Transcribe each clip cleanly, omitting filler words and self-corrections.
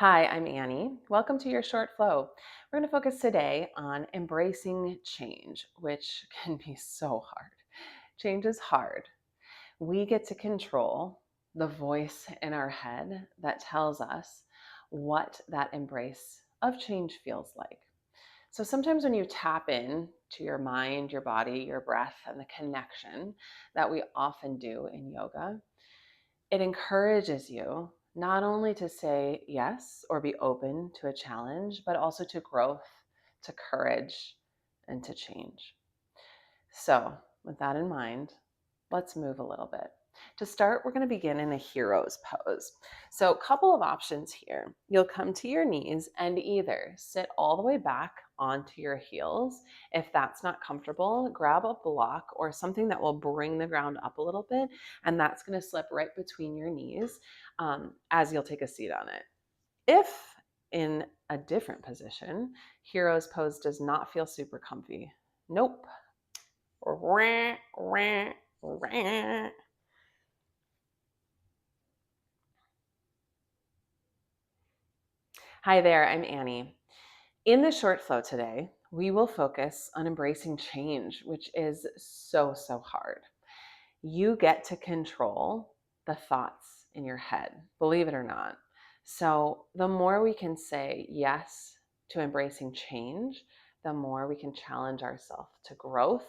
Hi, I'm Annie. Welcome to your short flow. We're going to focus today on embracing change, which can be so hard. Change is hard. We get to control the voice in our head that tells us what that embrace of change feels like. So sometimes when you tap in to your mind, your body, your breath, and the connection that we often do in yoga, it encourages you not only to say yes or be open to a challenge, but also to growth, to courage, and to change. So, with that in mind, let's move a little bit. To start, we're going to begin in a hero's pose. So, a couple of options here. You'll come to your knees and either sit all the way back onto your heels. If that's not comfortable, grab a block or something that will bring the ground up a little bit, and that's going to slip right between your knees as you'll take a seat on it. If in a different position, hero's pose does not feel super comfy, nope. Hi there, I'm Annie. In the short flow today, we will focus on embracing change, which is so hard. You get to control the thoughts in your head, believe it or not. So, the more we can say yes to embracing change, the more we can challenge ourselves to growth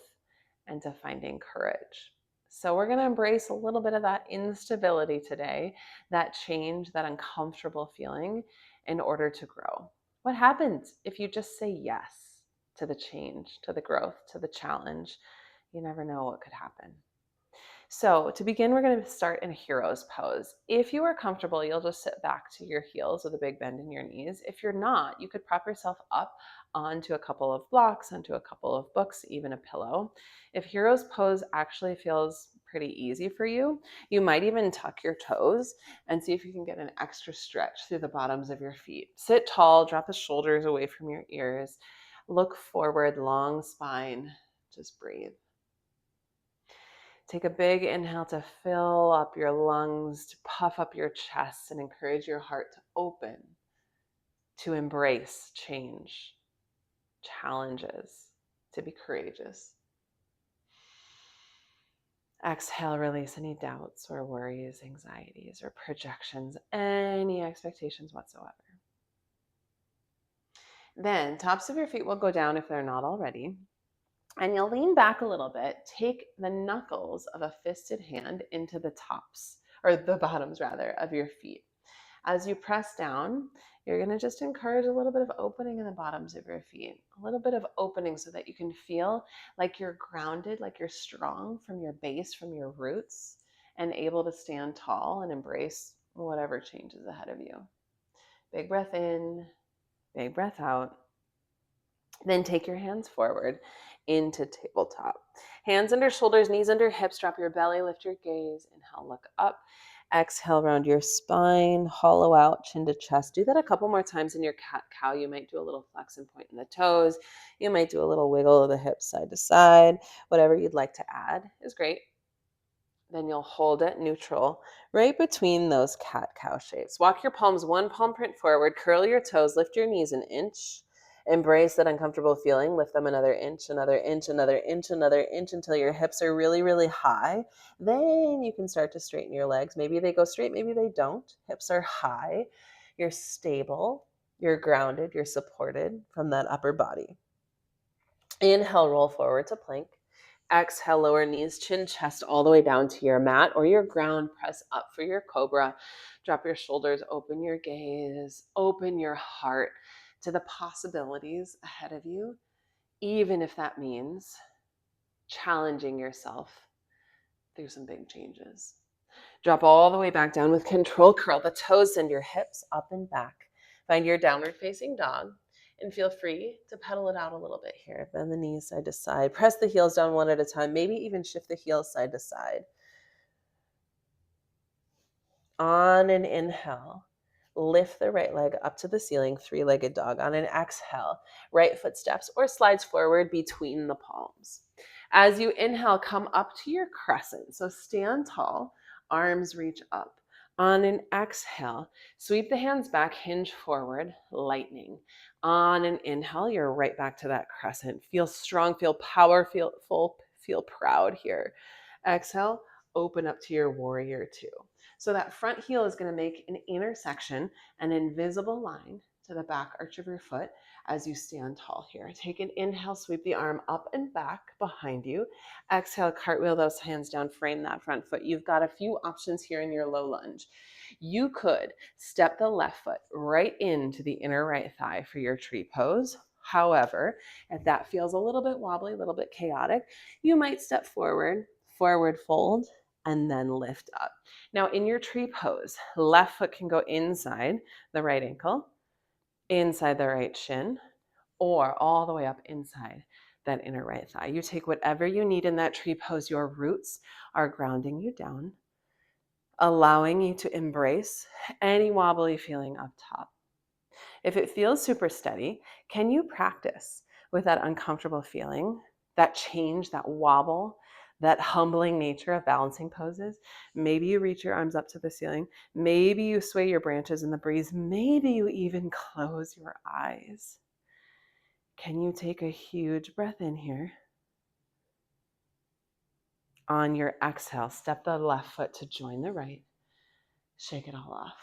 and to finding courage. So, we're going to embrace a little bit of that instability today, that change, that uncomfortable feeling in order to grow. What happens if you just say yes to the change, to the growth, to the challenge? You never know what could happen. So to begin, we're going to start in a hero's pose. If you are comfortable, you'll just sit back to your heels with a big bend in your knees. If you're not, you could prop yourself up onto a couple of blocks, onto a couple of books, even a pillow. If hero's pose actually feels pretty easy for you, you might even tuck your toes and see if you can get an extra stretch through the bottoms of your feet. Sit tall, drop the shoulders away from your ears, look forward, long spine, just breathe. Take a big inhale to fill up your lungs, to puff up your chest, and encourage your heart to open, to embrace change, challenges, to be courageous. Exhale, release any doubts or worries, anxieties, or projections, any expectations whatsoever. Then, tops of your feet will go down if they're not already. And you'll lean back a little bit, take the knuckles of a fisted hand into the tops, or the bottoms rather, of your feet. As you press down, you're going to just encourage a little bit of opening in the bottoms of your feet, a little bit of opening so that you can feel like you're grounded, like you're strong from your base, from your roots, and able to stand tall and embrace whatever changes ahead of you. Big breath in, big breath out. Then take your hands forward into tabletop. Hands under shoulders, knees under hips, drop your belly, lift your gaze. Inhale, look up. Exhale, round your spine, hollow out, chin to chest. Do that a couple more times in your cat-cow. You might do a little flex and point in the toes. You might do a little wiggle of the hips side to side. Whatever you'd like to add is great. Then you'll hold it neutral right between those cat-cow shapes. Walk your palms one palm print forward, curl your toes, lift your knees an inch. Embrace that uncomfortable feeling. Lift them another inch, another inch, another inch, another inch until your hips are really high. Then you can start to straighten your legs. Maybe they go straight, maybe they don't. Hips are high. You're stable. You're grounded. You're supported from that upper body. Inhale, roll forward to plank. Exhale, lower knees, chin, chest all the way down to your mat or your ground. Press up for your cobra. Drop your shoulders, open your gaze, open your heart to the possibilities ahead of you, even if that means challenging yourself through some big changes. Drop all the way back down with control. Curl the toes, send your hips up and back. Find your downward facing dog and feel free to pedal it out a little bit here. Bend the knees side to side. Press the heels down one at a time. Maybe even shift the heels side to side. On an inhale, lift the right leg up to the ceiling, three-legged dog. On an exhale, right foot steps or slides forward between the palms. As you inhale, come up to your crescent. So stand tall, arms reach up. On an exhale, sweep the hands back, hinge forward, lightning. On an inhale, you're right back to that crescent. Feel strong, feel power, feel full, feel proud here. Exhale, open up to your warrior two. So that front heel is going to make an intersection, an invisible line to the back arch of your foot as you stand tall here. Take an inhale, sweep the arm up and back behind you. Exhale, cartwheel those hands down, frame that front foot. You've got a few options here in your low lunge. You could step the left foot right into the inner right thigh for your tree pose. However, if that feels a little bit wobbly, a little bit chaotic, you might step forward, forward fold, and then lift up. Now in your tree pose, left foot can go inside the right ankle, inside the right shin, or all the way up inside that inner right thigh. You take whatever you need in that tree pose. Your roots are grounding you down, allowing you to embrace any wobbly feeling up top. If it feels super steady, can you practice with that uncomfortable feeling, that change, that wobble, that humbling nature of balancing poses? Maybe you reach your arms up to the ceiling. Maybe you sway your branches in the breeze. Maybe you even close your eyes. Can you take a huge breath in here? On your exhale, step the left foot to join the right. Shake it all off.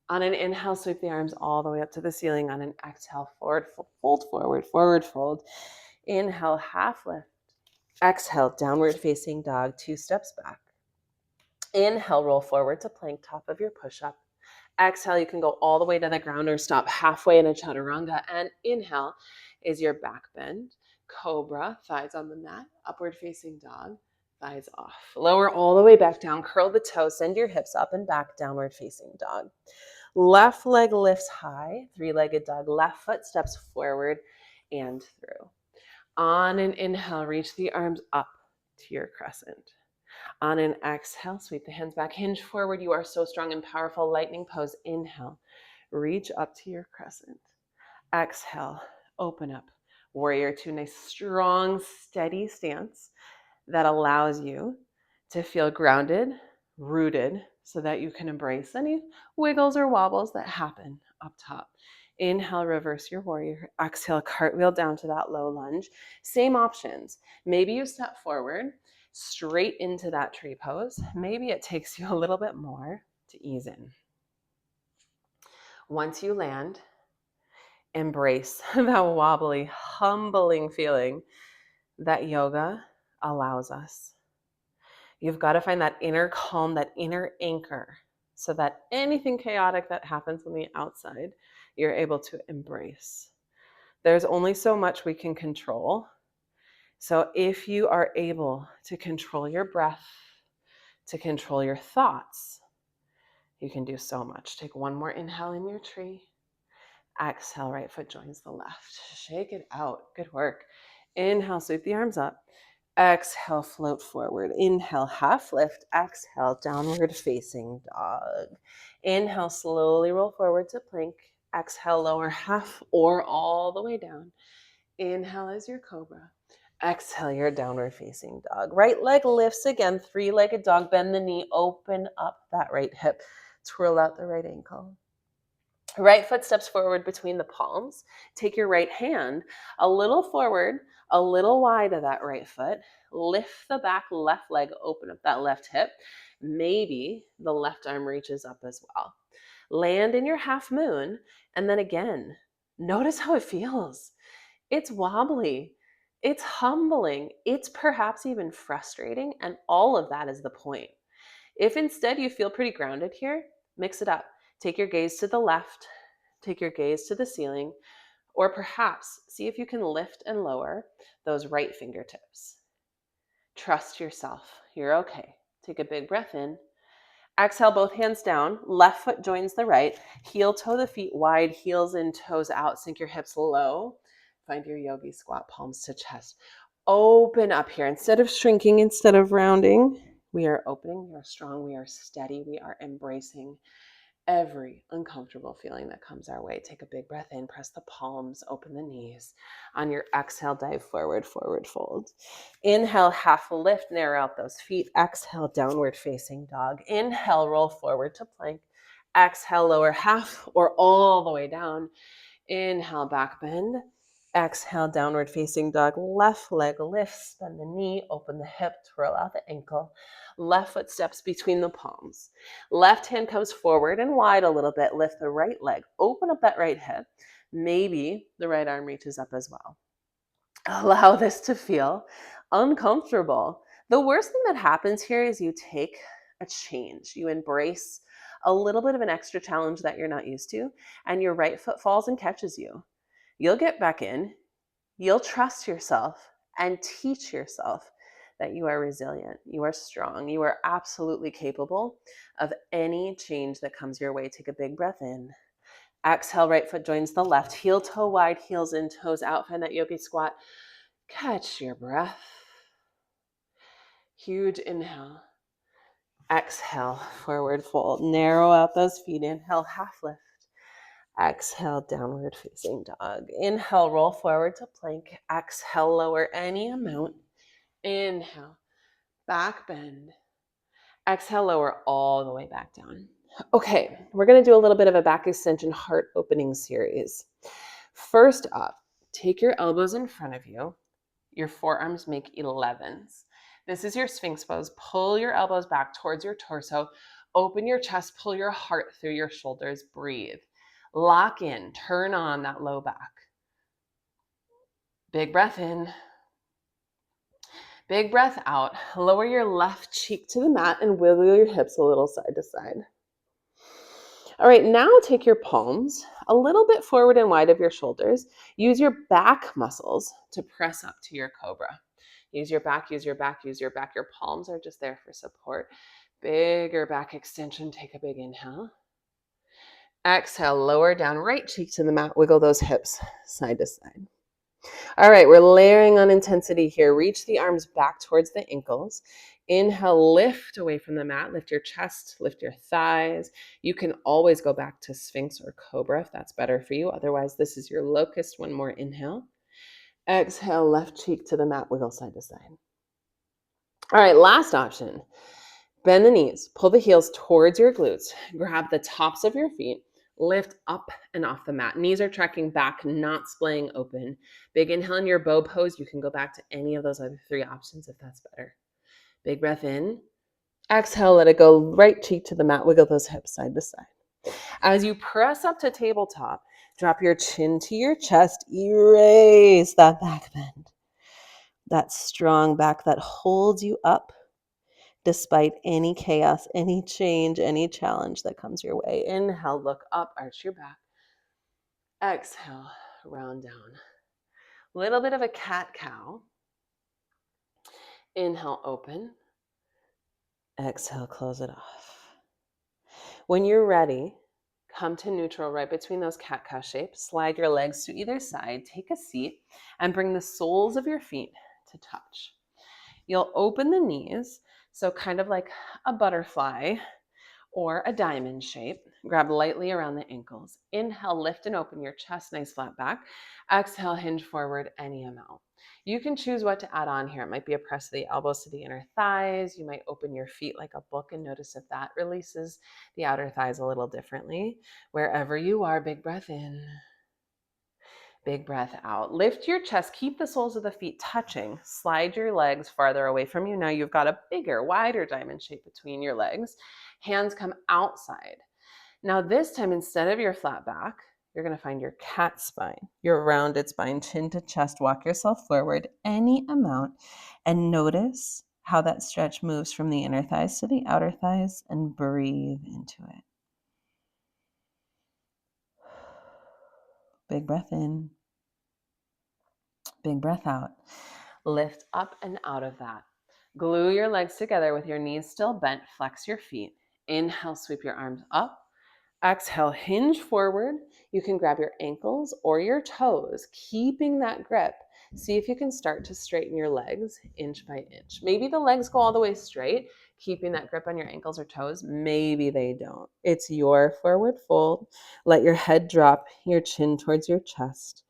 On an inhale, sweep the arms all the way up to the ceiling. On an exhale, forward fold, forward, forward fold. Inhale, half lift. Exhale, downward facing dog, 2 steps back. Inhale, roll forward to plank, top of your push-up. Exhale, you can go all the way to the ground or stop halfway in a chaturanga. And inhale is your back bend. Cobra, thighs on the mat, upward facing dog, thighs off. Lower all the way back down, curl the toes, send your hips up and back, downward facing dog. Left leg lifts high, 3-legged dog. Left foot steps forward and through. On an inhale, reach the arms up to your crescent. On an exhale, sweep the hands back, hinge forward. You are so strong and powerful. Lightning pose. Inhale, reach up to your crescent. Exhale, open up. Warrior two, nice, strong, steady stance that allows you to feel grounded, rooted, so that you can embrace any wiggles or wobbles that happen up top. Inhale, reverse your warrior. Exhale, cartwheel down to that low lunge. Same options. Maybe you step forward, straight into that tree pose. Maybe it takes you a little bit more to ease in. Once you land, embrace that wobbly, humbling feeling that yoga allows us. You've got to find that inner calm, that inner anchor, so that anything chaotic that happens on the outside, you're able to embrace. There's only so much we can control. So if you are able to control your breath, to control your thoughts, you can do so much. Take one more inhale in your tree. Exhale, right foot joins the left. Shake it out. Good work. Inhale, sweep the arms up. Exhale, float forward. Inhale, half lift. Exhale, downward facing dog. Inhale, slowly roll forward to plank. Exhale, lower half or all the way down. Inhale is your cobra. Exhale, your downward facing dog. Right leg lifts again, 3-legged dog. Bend the knee, open up that right hip. Twirl out the right ankle. Right foot steps forward between the palms. Take your right hand a little forward, a little wide of that right foot. Lift the back left leg, open up that left hip. Maybe the left arm reaches up as well. Land in your half moon, and then again, notice how it feels. It's wobbly. It's humbling. It's perhaps even frustrating, and all of that is the point. If instead you feel pretty grounded here, mix it up. Take your gaze to the left, take your gaze to the ceiling, or perhaps see if you can lift and lower those right fingertips. Trust yourself. You're okay. Take a big breath in. Exhale, both hands down. Left foot joins the right. Heel toe the feet wide, heels in, toes out. Sink your hips low. Find your yogi squat, palms to chest. Open up here. Instead of shrinking, instead of rounding, we are opening, we are strong, we are steady, we are embracing every uncomfortable feeling that comes our way. Take a big breath in, press the palms, open the knees. On your exhale, dive forward, forward fold. Inhale, half lift, narrow out those feet. Exhale, downward facing dog. Inhale, roll forward to plank. Exhale, lower half or all the way down. Inhale, back bend. Exhale, downward facing dog. Left leg lifts, bend the knee, open the hip, twirl out the ankle. Left foot steps between the palms. Left hand comes forward and wide a little bit. Lift the right leg. Open up that right hip. Maybe the right arm reaches up as well. Allow this to feel uncomfortable. The worst thing that happens here is you take a change. You embrace a little bit of an extra challenge that you're not used to, and your right foot falls and catches you. You'll get back in, you'll trust yourself, and teach yourself that you are resilient, you are strong, you are absolutely capable of any change that comes your way. Take a big breath in. Exhale, right foot joins the left, heel toe wide, heels in, toes out. Find that yogi squat. Catch your breath. Huge inhale. Exhale, forward fold. Narrow out those feet. Inhale, half lift. Exhale, downward facing dog. Inhale, roll forward to plank. Exhale, lower any amount. Inhale, back bend. Exhale, lower all the way back down. Okay, we're going to do a little bit of a back extension heart opening series. First up, take your elbows in front of you. Your forearms make 11s. This is your Sphinx pose. Pull your elbows back towards your torso. Open your chest. Pull your heart through your shoulders. Breathe. Lock in. Turn on that low back. Big breath in. Big breath out. Lower your left cheek to the mat and wiggle your hips a little side to side. All right, now take your palms a little bit forward and wide of your shoulders. Use your back muscles to press up to your cobra. Use your back, use your back, use your back. Your palms are just there for support. Bigger back extension. Take a big inhale. Exhale, lower down, right cheek to the mat. Wiggle those hips side to side. All right, we're layering on intensity here. Reach the arms back towards the ankles. Inhale, lift away from the mat. Lift your chest, lift your thighs. You can always go back to Sphinx or Cobra if that's better for you. Otherwise, this is your locust. One more inhale. Exhale, left cheek to the mat, wiggle side to side. All right, last option. Bend the knees, pull the heels towards your glutes. Grab the tops of your feet. Lift up and off the mat. Knees are tracking back, not splaying open. Big inhale in your bow pose. You can go back to any of those other three options if that's better. Big breath in. Exhale, let it go. Right cheek to the mat. Wiggle those hips side to side. As you press up to tabletop, drop your chin to your chest. Erase that back bend. That strong back that holds you up despite any chaos, any change, any challenge that comes your way. Inhale, look up, arch your back. Exhale, round down. Little bit of a cat-cow. Inhale, open. Exhale, close it off. When you're ready, come to neutral right between those cat-cow shapes. Slide your legs to either side, take a seat, and bring the soles of your feet to touch. You'll open the knees, so kind of like a butterfly or a diamond shape. Grab lightly around the ankles. Inhale, lift and open your chest, nice flat back. Exhale, hinge forward any amount. You can choose what to add on here. It might be a press of the elbows to the inner thighs. You might open your feet like a book and notice if that releases the outer thighs a little differently. Wherever you are, big breath in. Big breath out. Lift your chest. Keep the soles of the feet touching. Slide your legs farther away from you. Now you've got a bigger, wider diamond shape between your legs. Hands come outside. Now this time, instead of your flat back, you're going to find your cat spine, your rounded spine, chin to chest. Walk yourself forward any amount and notice how that stretch moves from the inner thighs to the outer thighs and breathe into it. Big breath in. Big breath out. Lift up and out of that. Glue your legs together with your knees still bent. Flex your feet. Inhale, sweep your arms up. Exhale, hinge forward. You can grab your ankles or your toes, keeping that grip. See if you can start to straighten your legs inch by inch. Maybe the legs go all the way straight, keeping that grip on your ankles or toes. Maybe they don't. It's your forward fold. Let your head drop, your chin towards your chest.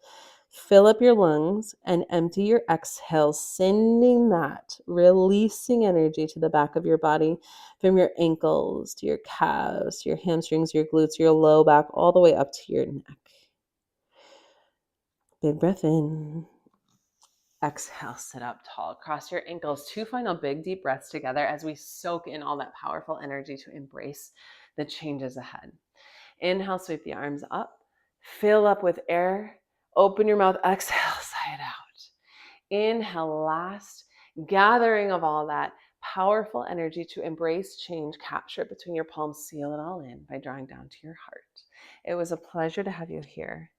Fill up your lungs and empty your exhale, sending that, releasing energy to the back of your body from your ankles to your calves, to your hamstrings, your glutes, your low back, all the way up to your neck. Big breath in. Exhale, sit up tall. Cross your ankles. 2 final big deep breaths together as we soak in all that powerful energy to embrace the changes ahead. Inhale, sweep the arms up. Fill up with air. Open your mouth. Exhale, sigh it out. Inhale, last gathering of all that powerful energy to embrace change. Capture it between your palms. Seal it all in by drawing down to your heart. It was a pleasure to have you here.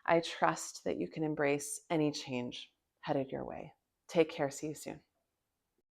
I trust that you can embrace any change headed your way. Take care. See you soon.